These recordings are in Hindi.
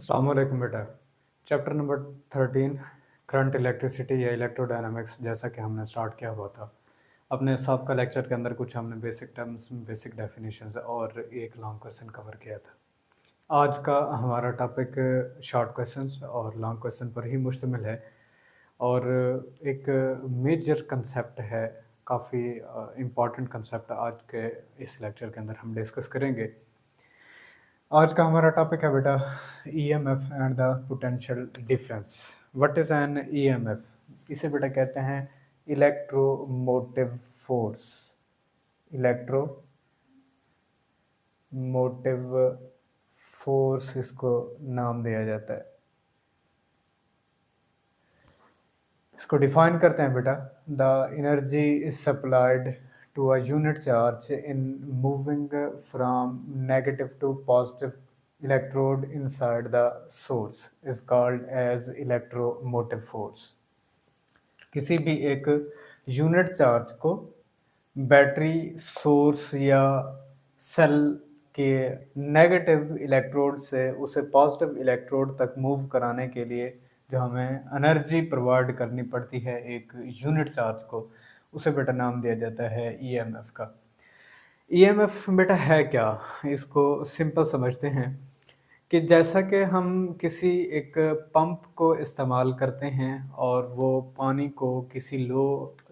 अस्सलाम वालेकुम बेटा। चैप्टर नंबर 13 करंट इलेक्ट्रिसिटी या इलेक्ट्रोडायनामिक्स जैसा कि हमने स्टार्ट किया हुआ था। अपने सबका लेक्चर के अंदर कुछ हमने बेसिक टर्म्स, बेसिक डेफिनेशंस और एक लॉन्ग क्वेश्चन कवर किया था। आज का हमारा टॉपिक शॉर्ट क्वेश्चंस और लॉन्ग क्वेश्चन पर ही मुश्तमिल है और एक मेजर कंसेप्ट है, काफ़ी इम्पॉर्टेंट कंसेप्ट आज के इस लेक्चर के अंदर हम डिस्कस करेंगे। आज का हमारा टॉपिक है बेटा EMF and the potential difference. What is an EMF? इसे बेटा कहते हैं इलेक्ट्रोमोटिव फोर्स। इलेक्ट्रोमोटिव फोर्स इसको नाम दिया जाता है। इसको डिफाइन करते हैं बेटा, the energy is supplied to a unit charge in moving from negative to positive electrode inside the source is called as electromotive force। किसी भी एक यूनिट चार्ज को बैटरी सोर्स या सेल के नेगेटिव इलेक्ट्रोड से उसे पॉजिटिव इलेक्ट्रोड तक मूव कराने के लिए जो हमें एनर्जी प्रोवाइड करनी पड़ती है एक यूनिट चार्ज को, उसे बेटा नाम दिया जाता है ईएमएफ का। ईएमएफ बेटा है क्या, इसको सिंपल समझते हैं कि जैसा कि हम किसी एक पंप को इस्तेमाल करते हैं और वो पानी को किसी लो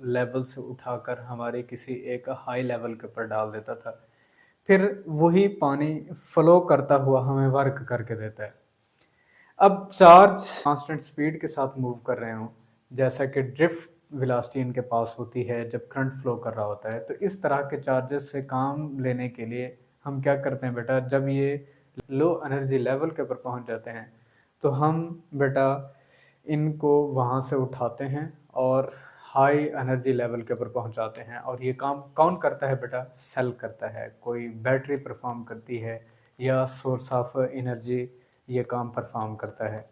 लेवल से उठाकर हमारे किसी एक हाई लेवल के ऊपर डाल देता था, फिर वही पानी फ्लो करता हुआ हमें वर्क करके देता है। अब चार्ज कांस्टेंट स्पीड के साथ मूव कर रहे हों, जैसा कि ड्रिफ्ट वेलोसिटी इनके पास होती है जब करंट फ्लो कर रहा होता है, तो इस तरह के चार्जेस से काम लेने के लिए हम क्या करते हैं बेटा, जब ये लो एनर्जी लेवल के ऊपर पहुंच जाते हैं तो हम बेटा इनको वहां से उठाते हैं और हाई एनर्जी लेवल के ऊपर पहुंचाते हैं। और ये काम कौन करता है बेटा? सेल करता है, कोई बैटरी परफॉर्म करती है या सोर्स ऑफ एनर्जी ये काम परफॉर्म करता है।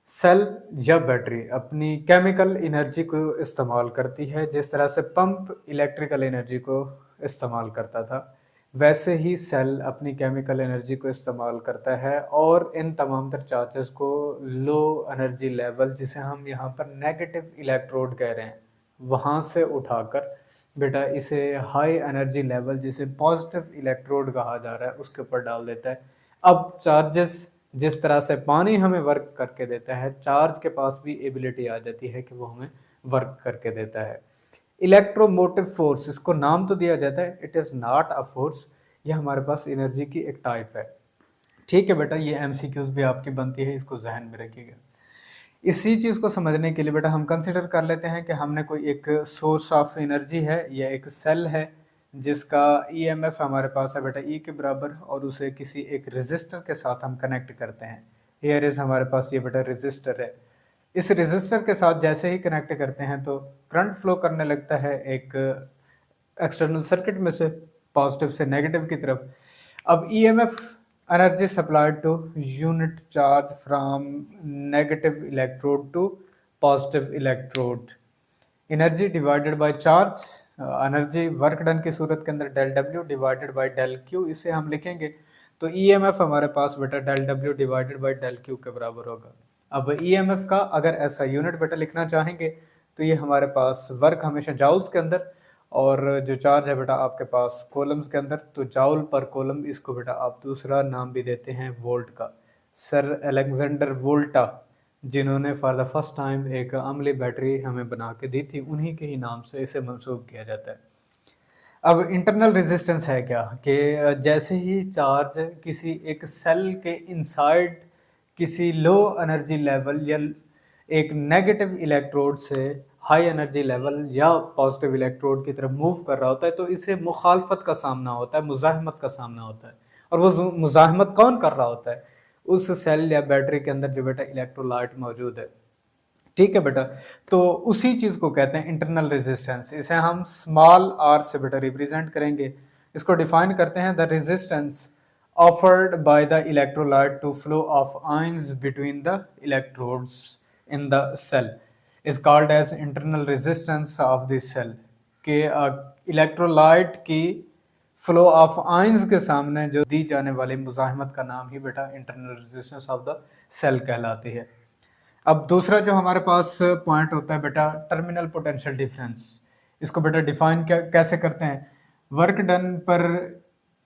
सेल या बैटरी अपनी केमिकल एनर्जी को इस्तेमाल करती है, जिस तरह से पंप इलेक्ट्रिकल एनर्जी को इस्तेमाल करता था, वैसे ही सेल अपनी केमिकल एनर्जी को इस्तेमाल करता है और इन तमाम तर चार्जेस को लो एनर्जी लेवल, जिसे हम यहाँ पर नेगेटिव इलेक्ट्रोड कह रहे हैं, वहाँ से उठाकर बेटा इसे हाई एनर्जी लेवल, जिसे पॉजिटिव इलेक्ट्रोड कहा जा रहा है, उसके ऊपर डाल देता है। अब चार्जेस जिस तरह से पानी हमें वर्क करके देता है, चार्ज के पास भी एबिलिटी आ जाती है कि वो हमें वर्क करके देता है। इलेक्ट्रोमोटिव फोर्स, इसको नाम तो दिया जाता है, it is not a force, ये हमारे पास एनर्जी की एक टाइप है। ठीक है बेटा, ये एमसीक्यूज भी आपकी बनती है, इसको जहन में रखिएगा। इसी चीज़ को समझने के लिए बेटा हम कंसिडर कर लेते हैं कि हमने कोई एक सोर्स ऑफ एनर्जी है या एक सेल है जिसका ईएमएफ हमारे पास है बेटा ई के बराबर, और उसे किसी एक रेजिस्टर के साथ हम कनेक्ट करते हैं। हियर इज हमारे पास ये बेटा रेजिस्टर है। इस रेजिस्टर के साथ जैसे ही कनेक्ट करते हैं तो करंट फ्लो करने लगता है एक एक्सटर्नल सर्किट में से पॉजिटिव से नेगेटिव की तरफ। अब EMF energy supplied to unit charge from negative electrode to positive electrode, energy divided by charge, energy work done की सूरत के अंदर del W divided by del q, इसे हम लिखेंगे तो ईएमएफ हमारे पास बेटा del W divided by del q के बराबर होगा। अब ईएमएफ का अगर ऐसा यूनिट बेटा लिखना चाहेंगे तो ये हमारे पास वर्क हमेशा जाउल्स के अंदर, और जो चार्ज है बेटा आपके पास कॉलम्स के अंदर, तो जाउल पर कॉलम, इसको बेटा आप दूसरा नाम भी देते हैं वोल्ट का। सर अलेक्जेंडर वोल्टा, जिन्होंने फॉर द फर्स्ट टाइम एक अम्ली बैटरी हमें बना के दी थी, उन्हीं के ही नाम से इसे मंसूब किया जाता है। अब इंटरनल रेजिस्टेंस है क्या कि जैसे ही चार्ज किसी एक सेल के इनसाइड किसी लो एनर्जी लेवल या एक नेगेटिव इलेक्ट्रोड से हाई एनर्जी लेवल या पॉजिटिव इलेक्ट्रोड की तरफ मूव कर रहा होता है, तो इसे मुखालफत का सामना होता है, मुजाहमत का सामना होता है। और वो मुजाहमत कौन कर रहा होता है? उस सेल या बैटरी के अंदर जो बेटा इलेक्ट्रोलाइट मौजूद है। ठीक है बेटा, तो उसी चीज को कहते हैं इंटरनल रेजिस्टेंस। इसे हम स्मॉल आर से बेटा रिप्रेजेंट करेंगे। इसको डिफाइन करते हैं the resistance offered by the electrolyte to flow of ions between the electrodes in the cell is called as internal resistance of the cell। के इलेक्ट्रोलाइट की फ्लो ऑफ आयंस के सामने जो दी जाने वाली मुजाहिमत का नाम ही बेटा internal resistance of the cell कहलाती है। अब दूसरा जो हमारे पास पॉइंट होता है बेटा टर्मिनल पोटेंशियल डिफरेंस। इसको बेटा डिफाइन कैसे करते हैं? Work done per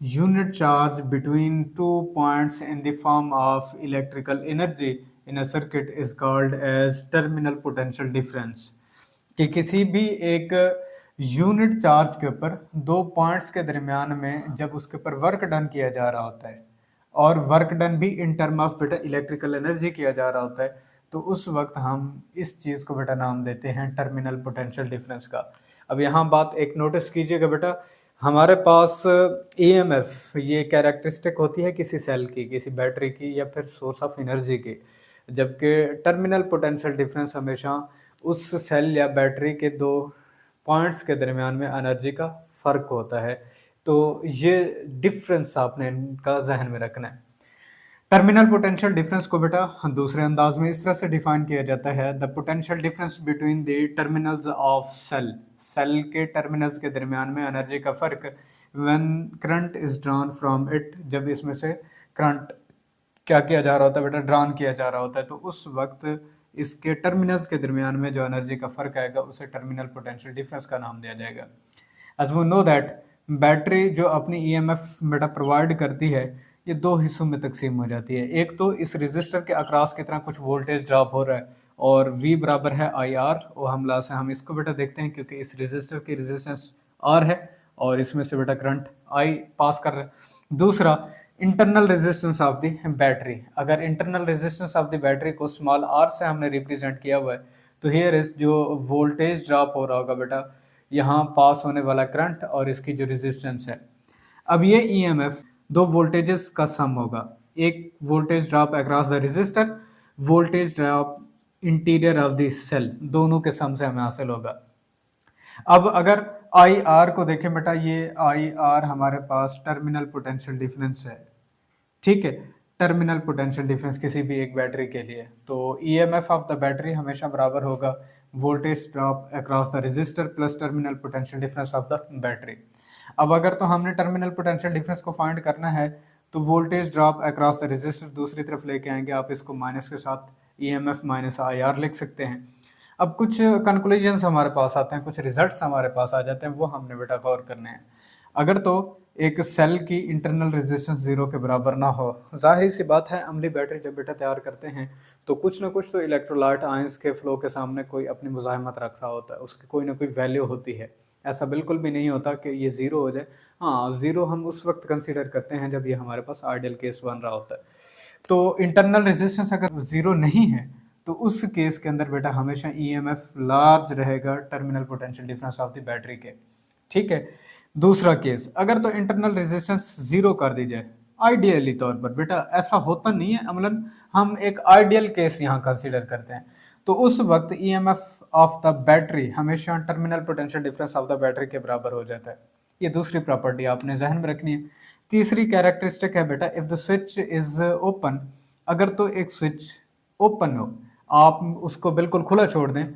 unit charge between two points in the form of electrical energy in a circuit is called as terminal potential difference. कि किसी भी एक यूनिट चार्ज के ऊपर दो पॉइंट्स के दरमियान में जब उसके ऊपर वर्क डन किया जा रहा होता है और वर्क डन भी इन टर्म ऑफ बेटा इलेक्ट्रिकल एनर्जी किया जा रहा होता है, तो उस वक्त हम इस चीज़ को बेटा नाम देते हैं टर्मिनल पोटेंशियल डिफरेंस का। अब यहाँ बात एक नोटिस कीजिएगा बेटा, हमारे पास ईएमएफ ये कैरेक्टरिस्टिक होती है किसी सेल की, किसी बैटरी की या फिर सोर्स ऑफ एनर्जी की, जबकि टर्मिनल पोटेंशियल डिफरेंस हमेशा उस सेल या बैटरी के दो पॉइंट्स के दरमियान में एनर्जी का फ़र्क होता है। तो ये डिफरेंस आपने इनका जहन में रखना है। टर्मिनल पोटेंशियल डिफरेंस को बेटा दूसरे अंदाज में इस तरह से डिफाइन किया जाता है, the potential difference between the terminals of cell, cell के टर्मिनल्स के दरमियान में एनर्जी का फ़र्क, when current is drawn from it, जब इसमें से करंट क्या किया जा रहा होता है बेटा, ड्रॉन किया जा रहा होता है, तो उस वक्त इसके टर्मिनल्स के दरमियान में जो एनर्जी का फ़र्क आएगा उसे टर्मिनल पोटेंशियल डिफरेंस का नाम दिया जाएगा। एज वो नो दैट बैटरी जो अपनी ईएमएफ बेटा प्रोवाइड करती है ये दो हिस्सों में तकसीम हो जाती है। एक तो इस रजिस्टर के अक्रॉस की तरह कुछ वोल्टेज ड्रॉप हो रहा है और V बराबर है आई आर, और हमला से हम इसको बेटा देखते हैं क्योंकि इस रजिस्टर की रेजिस्टेंस R है और इसमें से बेटा करंट I पास कर रहा है। दूसरा internal resistance of the battery, अगर internal resistance of the battery को स्मॉल r से हमने रिप्रेजेंट किया हुआ है तो हियर इज जो वोल्टेज ड्रॉप हो रहा होगा बेटा यहाँ पास होने वाला करंट और इसकी जो रेजिस्टेंस है। अब ये ईएमएफ दो वोल्टेजेस का सम होगा, एक voltage drop across the resistor, voltage drop interior of the cell, दोनों के सम से हमें हासिल होगा। अब अगर आई आर को देखें बेटा, ये आई आर हमारे पास टर्मिनल पोटेंशियल डिफरेंस है, ठीक है, टर्मिनल पोटेंशियल डिफरेंस किसी भी एक बैटरी के लिए। तो ईएमएफ ऑफ द बैटरी हमेशा बराबर होगा voltage drop across the resistor plus terminal potential difference of the battery. अब अगर तो हमने टर्मिनल पोटेंशियल डिफरेंस को फाइंड करना है तो voltage drop across the resistor दूसरी तरफ लेके आएंगे, आप इसको माइनस के साथ ईएमएफ माइनस आई आर लिख सकते हैं। अब कुछ कंक्लूजन्स हमारे पास आते हैं, कुछ रिजल्ट्स हमारे पास आ जाते हैं, वो हमने बेटा गौर करने हैं। अगर तो एक सेल की इंटरनल रेजिस्टेंस जीरो के बराबर ना हो, जाहिर सी बात है अमली बैटरी जब बेटा तैयार करते हैं तो कुछ ना कुछ तो इलेक्ट्रोलाइट आयंस के फ्लो के सामने कोई अपनी मुजाहिमत रख रहा होता है, उसकी कोई ना कोई वैल्यू होती है। ऐसा बिल्कुल भी नहीं होता कि ये ज़ीरो हो जाए। हाँ, ज़ीरो हम उस वक्त कंसीडर करते हैं जब ये हमारे पास आइडियल केस बन रहा होता है। तो इंटरनल रेजिस्टेंस अगर ज़ीरो नहीं है तो उस केस के अंदर बेटा हमेशा ईएमएफ लार्ज रहेगा terminal potential difference of the battery के, ठीक है। दूसरा केस, अगर तो इंटरनल रेजिस्टेंस जीरो कर दी जाए, आइडियली तौर पर बेटा ऐसा होता नहीं है, अमलन हम एक आइडियल केस यहाँ कंसीडर करते हैं, तो उस वक्त ईएमएफ ऑफ द बैटरी हमेशा terminal potential difference of the battery के बराबर हो जाता है। ये दूसरी प्रॉपर्टी आपने जहन में रखनी है। तीसरी कैरेक्टरिस्टिक है बेटा, if the switch is open, अगर तो एक स्विच ओपन हो, आप उसको बिल्कुल खुला छोड़ दें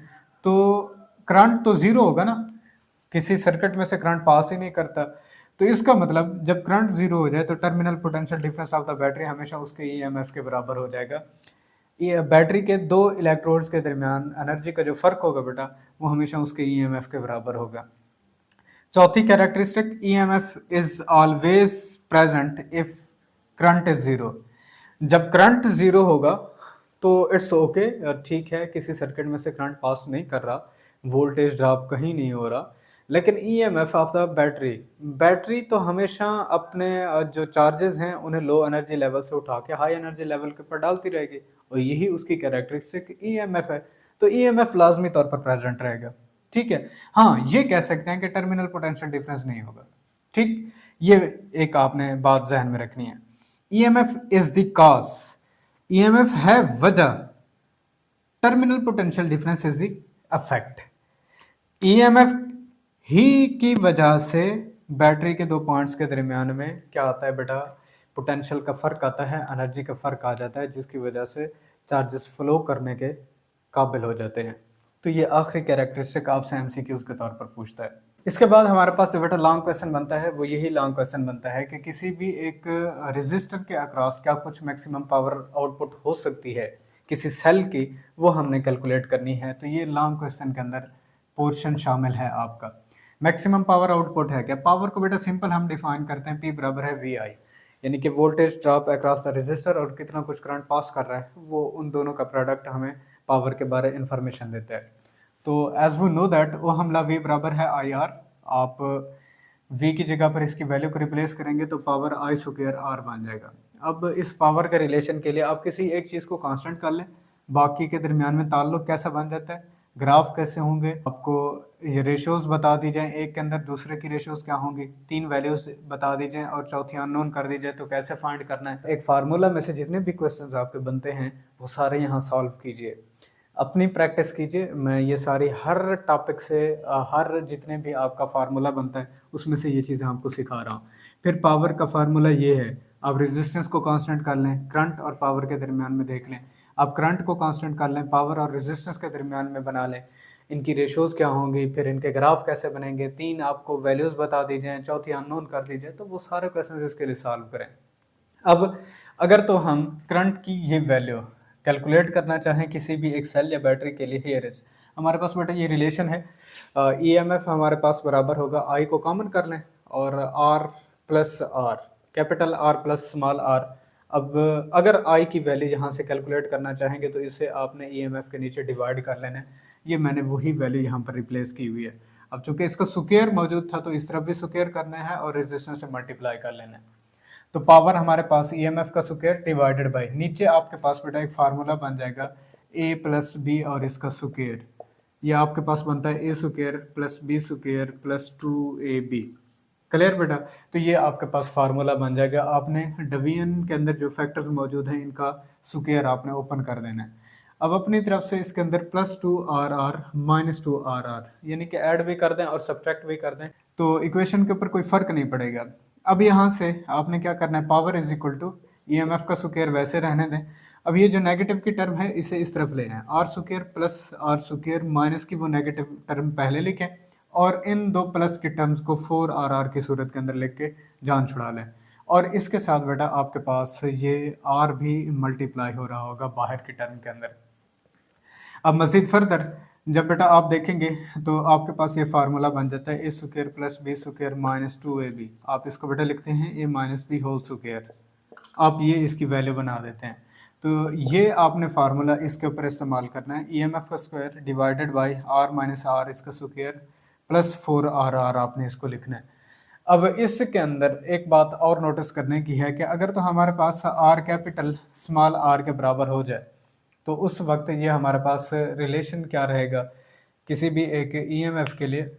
तो करंट तो जीरो होगा ना, किसी सर्किट में से करंट पास ही नहीं करता। तो इसका मतलब जब करंट जीरो हो जाए तो terminal potential difference of the battery हमेशा उसके ईएमएफ के बराबर हो जाएगा। ये बैटरी के दो इलेक्ट्रोड्स के दरमियान एनर्जी का जो फर्क होगा बेटा वो हमेशा उसके ईएमएफ के बराबर होगा। चौथी characteristic, EMF is always present if current is zero. जब करंट जीरो होगा तो इट्स ओके, ठीक है, किसी सर्किट में से करंट पास नहीं कर रहा, वोल्टेज ड्रॉप कहीं नहीं हो रहा, लेकिन EMF of the battery, battery तो हमेशा अपने जो चार्जेस हैं उन्हें लो एनर्जी लेवल से उठा के हाई एनर्जी लेवल के ऊपर डालती रहेगी और यही उसकी कैरेक्टरिस्टिक ईएमएफ है। तो ईएमएफ लाजमी तौर पर प्रेजेंट रहेगा, ठीक है। हाँ, ये कह सकते हैं कि टर्मिनल पोटेंशियल डिफरेंस नहीं होगा, ठीक। ये एक आपने बात जहन में रखनी है। EMF is the cause, EMF है वजह, terminal potential difference is the effect. EMF ही की वजह से बैटरी के दो पॉइंट्स के दरमियान में क्या आता है बेटा, पोटेंशियल का फर्क आता है, एनर्जी का फर्क आ जाता है, जिसकी वजह से चार्जेस फ्लो करने के काबिल हो जाते हैं। तो ये आखिरी कैरेक्टरिस्टिक आपसे एमसीक्यूज के तौर पर पूछता है। इसके बाद हमारे पास जो बेटा लॉन्ग क्वेश्चन बनता है वो यही लॉन्ग क्वेश्चन बनता है कि किसी भी एक रेजिस्टर के अक्रॉस क्या कुछ मैक्सिमम पावर आउटपुट हो सकती है किसी सेल की, वो हमने कैलकुलेट करनी है। तो ये लॉन्ग क्वेश्चन के अंदर पोर्शन शामिल है आपका। मैक्सिमम पावर आउटपुट है क्या? पावर को बेटा सिंपल हम डिफाइन करते हैं, P बराबर है वी आई, यानी कि voltage drop across the resistor और कितना कुछ करंट पास कर रहा है, वो उन दोनों का प्रोडक्ट हमें पावर के बारे में इंफॉर्मेशन देता है। तो एज वी नो दैट वो हमला V बराबर है आई आर। आप V की जगह पर इसकी वैल्यू को रिप्लेस करेंगे तो पावर आई स्क्वायर आर बन जाएगा। अब इस पावर के रिलेशन के लिए आप किसी एक चीज़ को कांस्टेंट कर लें, बाकी के दरमियान में ताल्लुक कैसा बन जाता है, ग्राफ कैसे होंगे, आपको ये रेशियोज बता दी जाए, एक के अंदर दूसरे की रेशियोज क्या होंगी, 3 वैल्यूज बता दी जाए और चौथी अननोन कर दी जाए, तो कैसे फाइंड करना है। एक फार्मूला में से जितने भी क्वेश्चंस आपके बनते हैं वो सारे यहाँ सॉल्व कीजिए, अपनी प्रैक्टिस कीजिए। मैं ये सारी हर टॉपिक से हर जितने भी आपका फार्मूला बनता है उसमें से ये चीज़ें आपको सिखा रहा हूँ। फिर पावर का फार्मूला ये है, आप रेजिस्टेंस को कांस्टेंट कर लें, करंट और पावर के दरमियान में देख लें, आप करंट को कांस्टेंट कर लें, पावर और रेजिस्टेंस के दरमियान में बना लें, इनकी रेशोज़ क्या होंगी, फिर इनके ग्राफ कैसे बनेंगे, 3 आपको वैल्यूज़ बता दी जाएँ, चौथी अननोन कर दी जाए, तो वो सारे क्वेश्चन इसके लिए सॉल्व करें। अब अगर तो हम करंट की ये वैल्यू कैलकुलेट करना चाहें किसी भी एक सेल या बैटरी के लिए, हियर इज हमारे पास बेटा ये रिलेशन है, ईएमएफ हमारे पास बराबर होगा, आई को कॉमन कर लें और R plus R, capital R plus small R. अब अगर आई की वैल्यू यहाँ से कैलकुलेट करना चाहेंगे तो इसे आपने ईएमएफ के नीचे डिवाइड कर लेना है। ये मैंने वही वैल्यू यहाँ पर रिप्लेस की हुई है। अब चूंकि इसका स्क्वायर मौजूद था तो इस तरफ भी स्क्वायर करना है और रेजिस्टेंस से मल्टीप्लाई कर लेना है। तो पावर हमारे पास ईएमएफ का स्क्वायर डिवाइडेड बाय, नीचे आपके पास बेटा एक फार्मूला बन जाएगा ए प्लस बी और इसका स्क्वायर, ये आपके पास बनता है a square plus b square plus 2ab। Clear बेटा? तो ये आपके पास फार्मूला बन जाएगा। आपने डिवीजन के अंदर जो फैक्टर्स मौजूद हैं इनका स्क्वायर आपने ओपन कर देना है। अब अपनी तरफ से इसके अंदर प्लस 2RR माइनस 2RR यानी कि ऐड भी कर दें और सब्ट्रैक्ट भी कर दें तो इक्वेशन के ऊपर कोई फर्क नहीं पड़ेगा। अब यहाँ से आपने क्या करना है, power is equal to EMF का स्क्वायर वैसे रहने दें। अब ये जो नेगेटिव की टर्म है इसे इस तरफ ले आए, R square plus R square minus की वो नेगेटिव टर्म पहले लिखें और इन दो प्लस की टर्म्स को 4RR की सूरत के अंदर लिख के जान छुड़ा लें। और इसके साथ बेटा आपके पास ये आर भी मल्टीप्लाई हो रहा होगा बाहर की टर्म के अंदर। अब मजीद फर्दर जब बेटा आप देखेंगे तो आपके पास ये फार्मूला बन जाता है a square plus b square minus 2ab। आप इसको बेटा लिखते हैं a minus b whole square, आप ये इसकी वैल्यू बना देते हैं। तो ये आपने फार्मूला इसके ऊपर इस्तेमाल करना है, ईएमएफ का square divided by R minus R इसका स्क्वायर प्लस 4RR आपने इसको लिखना है। अब इसके अंदर एक बात और नोटिस करने की है कि अगर तो हमारे पास आर कैपिटल स्मॉल आर के बराबर हो जाए तो उस वक्त ये हमारे पास रिलेशन क्या रहेगा, किसी भी एक ईएमएफ के लिए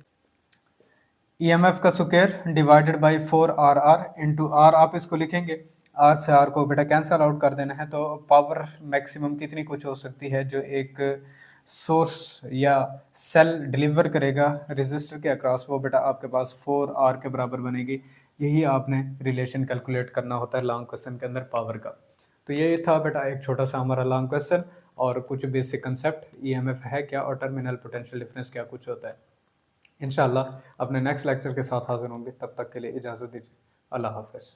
ईएमएफ का square divided by 4RR into R, आप इसको लिखेंगे, आर से आर को बेटा कैंसल आउट कर देना है। तो पावर मैक्सिमम कितनी कुछ हो सकती है जो एक सोर्स या सेल डिलीवर करेगा रेजिस्टर के अक्रॉस, वो बेटा आपके पास 4R के बराबर बनेगी। यही आपने रिलेशन कैलकुलेट करना होता है लॉन्ग क्वेश्चन के अंदर पावर का। तो ये था बेटा एक छोटा सा हमारा लॉन्ग क्वेश्चन और कुछ बेसिक कंसेप्ट, ईएमएफ है क्या और टर्मिनल पोटेंशियल डिफरेंस क्या कुछ होता है। इंशाल्लाह अपने नेक्स्ट लेक्चर के साथ हाजिर होंगे, तब तक के लिए इजाज़त दीजिए। अल्लाह हाफ़िज़।